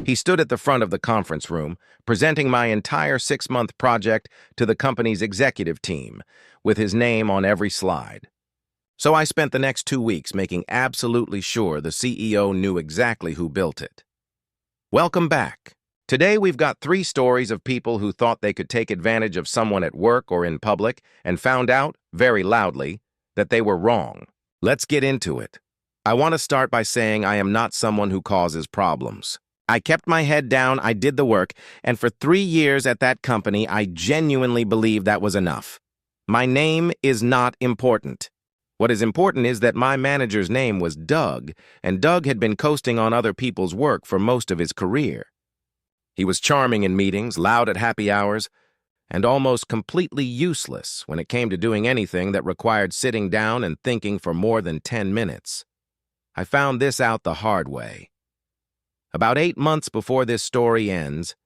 He stood at the front of the conference room, presenting my entire 6-month project to the company's executive team, with his name on every slide. So I spent the next 2 weeks making absolutely sure the CEO knew exactly who built it. Welcome back. Today we've got 3 stories of people who thought they could take advantage of someone at work or in public and found out, very loudly, that they were wrong. Let's get into it. I want to start by saying I am not someone who causes problems. I kept my head down, I did the work, and for 3 years at that company, I genuinely believed that was enough. My name is not important. What is important is that my manager's name was Doug, and Doug had been coasting on other people's work for most of his career. He was charming in meetings, loud at happy hours, and almost completely useless when it came to doing anything that required sitting down and thinking for more than 10 minutes. I found this out the hard way. About 8 months before this story ends,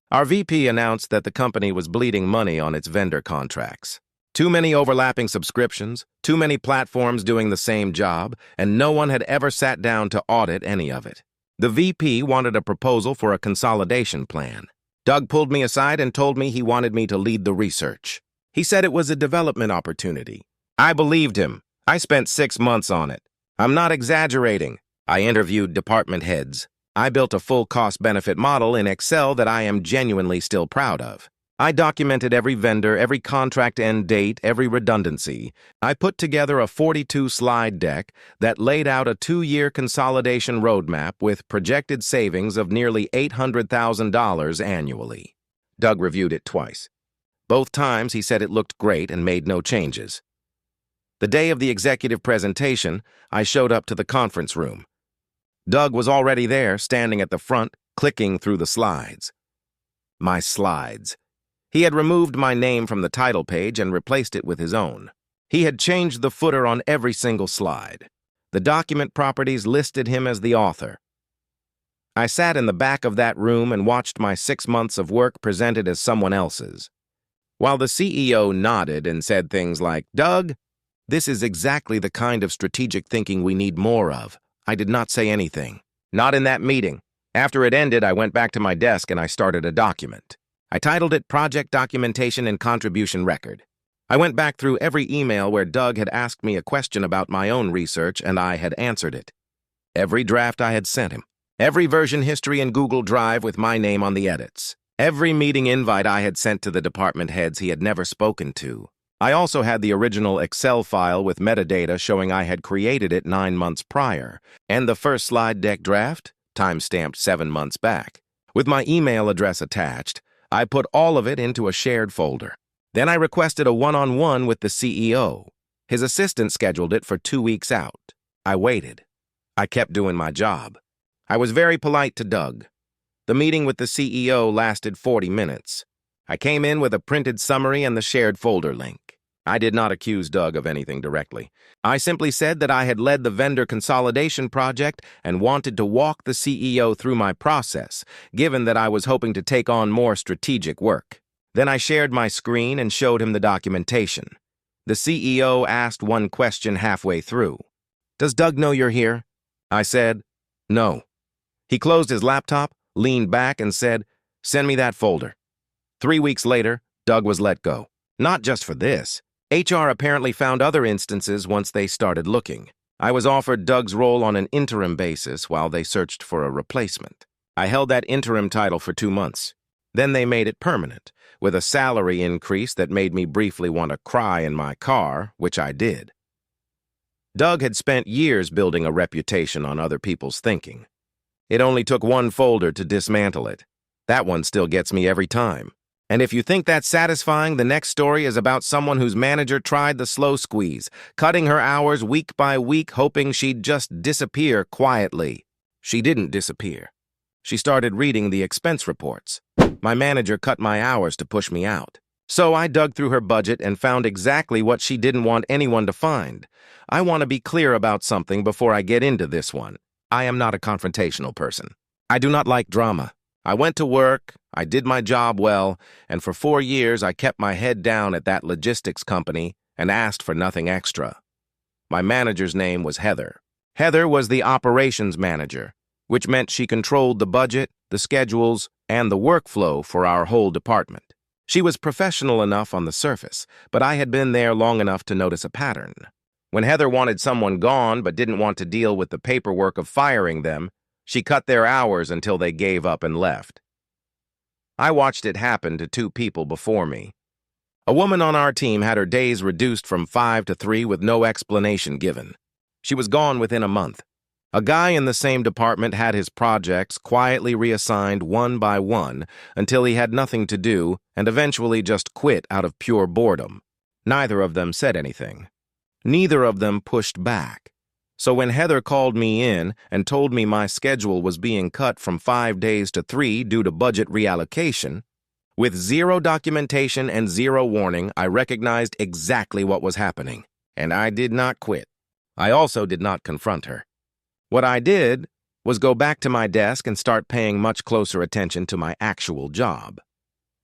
our VP announced that the company was bleeding money on its vendor contracts. Too many overlapping subscriptions, too many platforms doing the same job, and no one had ever sat down to audit any of it. The VP wanted a proposal for a consolidation plan. Doug pulled me aside and told me he wanted me to lead the research. He said it was a development opportunity. I believed him. I spent 6 months on it. I'm not exaggerating. I interviewed department heads. I built a full cost-benefit model in Excel that I am genuinely still proud of. I documented every vendor, every contract end date, every redundancy. I put together a 42-slide deck that laid out a 2-year consolidation roadmap with projected savings of nearly $800,000 annually. Doug reviewed it twice. Both times he said it looked great and made no changes. The day of the executive presentation, I showed up to the conference room. Doug was already there, standing at the front, clicking through the slides. My slides. He had removed my name from the title page and replaced it with his own. He had changed the footer on every single slide. The document properties listed him as the author. I sat in the back of that room and watched my 6 months of work presented as someone else's. While the CEO nodded and said things like, "Doug, this is exactly the kind of strategic thinking we need more of," I did not say anything. Not in that meeting. After it ended, I went back to my desk and I started a document. I titled it Project Documentation and Contribution Record. I went back through every email where Doug had asked me a question about my own research and I had answered it. Every draft I had sent him. Every version history in Google Drive with my name on the edits. Every meeting invite I had sent to the department heads he had never spoken to. I also had the original Excel file with metadata showing I had created it 9 months prior, and the first slide deck draft, time-stamped 7 months back. With my email address attached, I put all of it into a shared folder. Then I requested a one-on-one with the CEO. His assistant scheduled it for 2 weeks out. I waited. I kept doing my job. I was very polite to Doug. The meeting with the CEO lasted 40 minutes. I came in with a printed summary and the shared folder link. I did not accuse Doug of anything directly. I simply said that I had led the vendor consolidation project and wanted to walk the CEO through my process, given that I was hoping to take on more strategic work. Then I shared my screen and showed him the documentation. The CEO asked one question halfway through. "Does Doug know you're here?" I said, "No." He closed his laptop, leaned back, and said, "Send me that folder." 3 weeks later, Doug was let go. Not just for this. HR apparently found other instances once they started looking. I was offered Doug's role on an interim basis while they searched for a replacement. I held that interim title for 2 months. Then they made it permanent, with a salary increase that made me briefly want to cry in my car, which I did. Doug had spent years building a reputation on other people's thinking. It only took one folder to dismantle it. That one still gets me every time. And if you think that's satisfying, the next story is about someone whose manager tried the slow squeeze, cutting her hours week by week, hoping she'd just disappear quietly. She didn't disappear. She started reading the expense reports. My manager cut my hours to push me out. So I dug through her budget and found exactly what she didn't want anyone to find. I want to be clear about something before I get into this one. I am not a confrontational person. I do not like drama. I went to work, I did my job well, and for 4 years I kept my head down at that logistics company and asked for nothing extra. My manager's name was Heather. Heather was the operations manager, which meant she controlled the budget, the schedules, and the workflow for our whole department. She was professional enough on the surface, but I had been there long enough to notice a pattern. When Heather wanted someone gone but didn't want to deal with the paperwork of firing them, she cut their hours until they gave up and left. I watched it happen to two people before me. A woman on our team had her days reduced from 5 to 3 with no explanation given. She was gone within a month. A guy in the same department had his projects quietly reassigned one by one until he had nothing to do and eventually just quit out of pure boredom. Neither of them said anything. Neither of them pushed back. So when Heather called me in and told me my schedule was being cut from 5 days to 3 due to budget reallocation, with zero documentation and zero warning, I recognized exactly what was happening, and I did not quit. I also did not confront her. What I did was go back to my desk and start paying much closer attention to my actual job.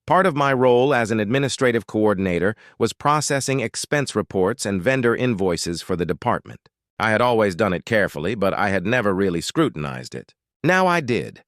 Part of my role as an administrative coordinator was processing expense reports and vendor invoices for the department. I had always done it carefully, but I had never really scrutinized it. Now I did.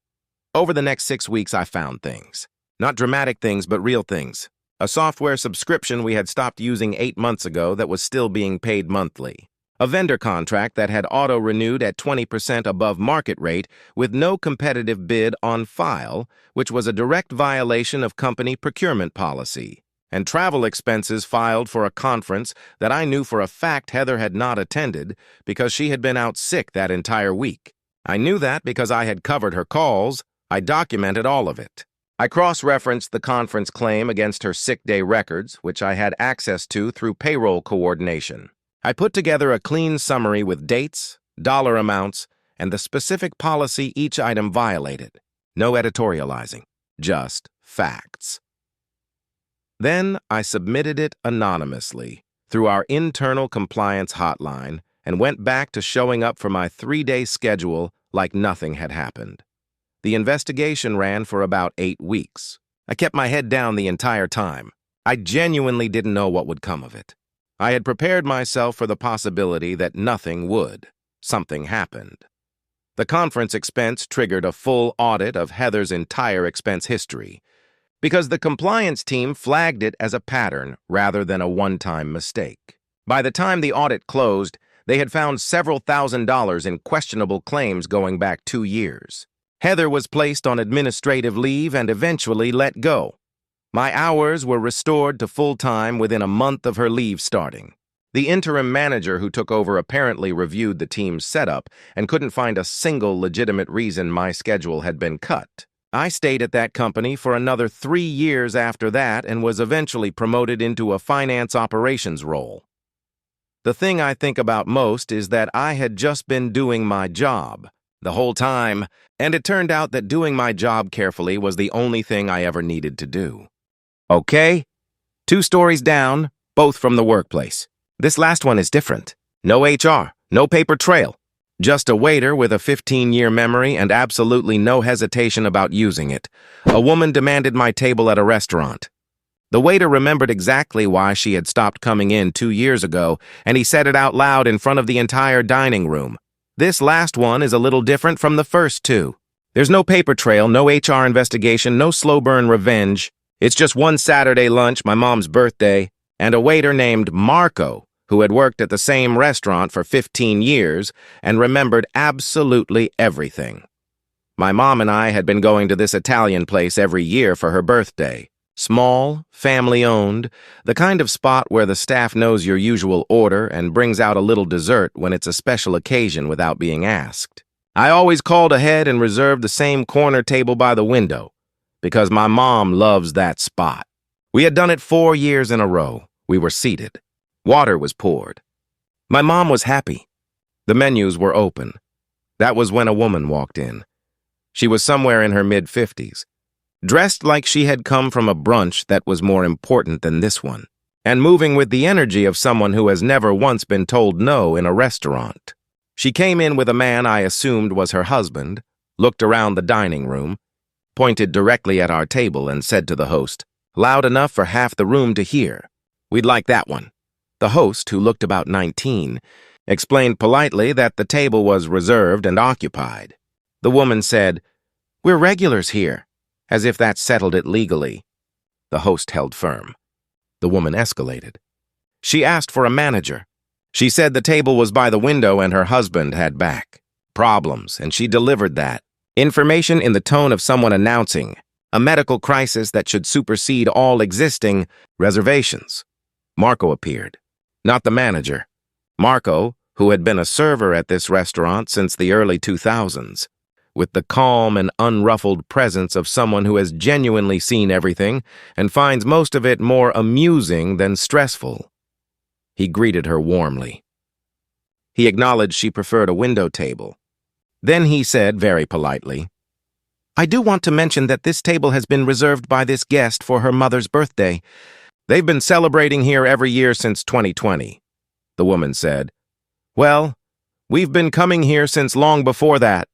Over the next 6 weeks, I found things. Not dramatic things, but real things. A software subscription we had stopped using 8 months ago that was still being paid monthly. A vendor contract that had auto-renewed at 20% above market rate with no competitive bid on file, which was a direct violation of company procurement policy. And travel expenses filed for a conference that I knew for a fact Heather had not attended because she had been out sick that entire week. I knew that because I had covered her calls. I documented all of it. I cross-referenced the conference claim against her sick day records, which I had access to through payroll coordination. I put together a clean summary with dates, dollar amounts, and the specific policy each item violated. No editorializing, just facts. Then I submitted it anonymously through our internal compliance hotline and went back to showing up for my 3-day schedule like nothing had happened. The investigation ran for about 8 weeks. I kept my head down the entire time. I genuinely didn't know what would come of it. I had prepared myself for the possibility that nothing would. Something happened. The conference expense triggered a full audit of Heather's entire expense history because the compliance team flagged it as a pattern rather than a one-time mistake. By the time the audit closed, they had found several $1,000s in questionable claims going back 2 years. Heather was placed on administrative leave and eventually let go. My hours were restored to full-time within a month of her leave starting. The interim manager who took over apparently reviewed the team's setup and couldn't find a single legitimate reason my schedule had been cut. I stayed at that company for another 3 years after that and was eventually promoted into a finance operations role. The thing I think about most is that I had just been doing my job the whole time, and it turned out that doing my job carefully was the only thing I ever needed to do. Okay? 2 stories down, both from the workplace. This last one is different. No HR, no paper trail. Just a waiter with a 15-year memory and absolutely no hesitation about using it. A woman demanded my table at a restaurant. The waiter remembered exactly why she had stopped coming in 2 years ago, and he said it out loud in front of the entire dining room. This last one is a little different from the first 2. There's no paper trail, no HR investigation, no slow burn revenge. It's just one Saturday lunch, my mom's birthday, and a waiter named Marco, who had worked at the same restaurant for 15 years and remembered absolutely everything. My mom and I had been going to this Italian place every year for her birthday. Small, family-owned, the kind of spot where the staff knows your usual order and brings out a little dessert when it's a special occasion without being asked. I always called ahead and reserved the same corner table by the window, because my mom loves that spot. We had done it 4 years in a row. We were seated. Water was poured. My mom was happy. The menus were open. That was when a woman walked in. She was somewhere in her mid-50s, dressed like she had come from a brunch that was more important than this one, and moving with the energy of someone who has never once been told no in a restaurant. She came in with a man I assumed was her husband, looked around the dining room, pointed directly at our table and said to the host, loud enough for half the room to hear, "We'd like that one." The host, who looked about 19, explained politely that the table was reserved and occupied. The woman said, We're regulars here, as if that settled it legally. The host held firm. The woman escalated. She asked for a manager. She said the table was by the window and her husband had back problems, and she delivered that. Information in the tone of someone announcing a medical crisis that should supersede all existing reservations. Marco appeared. Not the manager. Marco, who had been a server at this restaurant since the early 2000s, with the calm and unruffled presence of someone who has genuinely seen everything and finds most of it more amusing than stressful. He greeted her warmly. He acknowledged she preferred a window table. Then he said very politely, "I do want to mention that this table has been reserved by this guest for her mother's birthday. They've been celebrating here every year since 2020. The woman said, "Well, we've been coming here since long before that."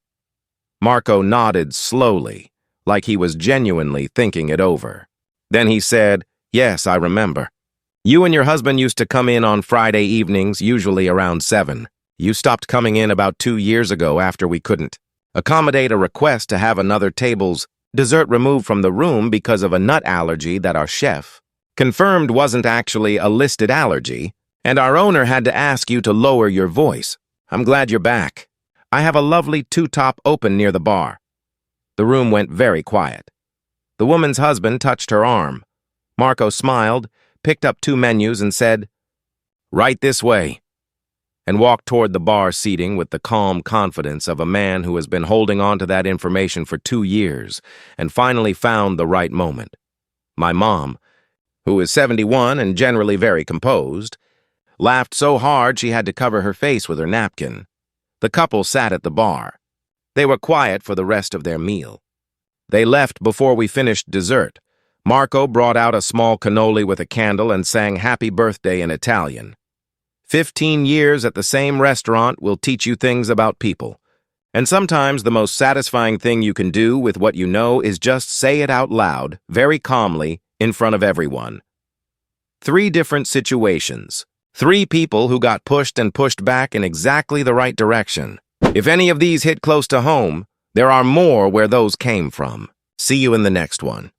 Marco nodded slowly, like he was genuinely thinking it over. Then he said, "Yes, I remember. You and your husband used to come in on Friday evenings, usually around 7. You stopped coming in about 2 years ago after we couldn't accommodate a request to have another table's dessert removed from the room because of a nut allergy that our chef confirmed wasn't actually a listed allergy, and our owner had to ask you to lower your voice. I'm glad you're back. I have a lovely two-top open near the bar." The room went very quiet. The woman's husband touched her arm. Marco smiled, picked up 2 menus and said, "Right this way," and walked toward the bar seating with the calm confidence of a man who has been holding on to that information for 2 years and finally found the right moment. My mom, who is 71 and generally very composed, laughed so hard she had to cover her face with her napkin. The couple sat at the bar. They were quiet for the rest of their meal. They left before we finished dessert. Marco brought out a small cannoli with a candle and sang Happy Birthday in Italian. 15 years at the same restaurant will teach you things about people. And sometimes the most satisfying thing you can do with what you know is just say it out loud, very calmly, in front of everyone. 3 different situations. 3 people who got pushed and pushed back in exactly the right direction. If any of these hit close to home, there are more where those came from. See you in the next one.